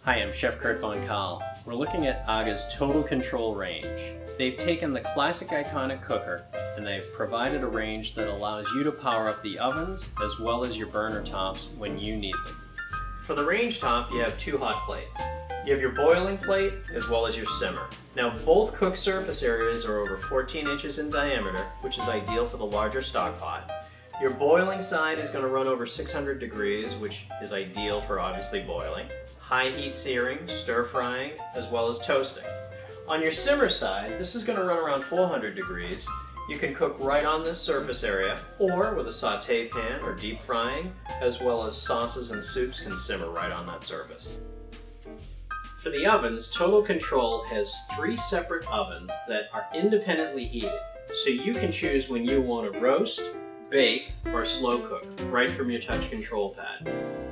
Hi, I'm Chef Kurt von Kahle. We're looking at AGA's Total Control Range. They've taken the classic iconic cooker and they've provided a range that allows you to power up the ovens as well as your burner tops when you need them. For the range top, you have two hot plates. You have your boiling plate as well as your simmer. Now both cook surface areas are over 14 inches in diameter, which is ideal for the larger stock pot. Your boiling side is going to run over 600 degrees, which is ideal for obviously boiling. High heat searing, stir frying, as well as toasting. On your simmer side, this is going to run around 400 degrees. You can cook right on this surface area, or with a saute pan or deep frying, as well as sauces and soups can simmer right on that surface. For the ovens, Total Control has 3 separate ovens that are independently heated, so you can choose when you want to roast, bake, or slow cook right from your touch control pad.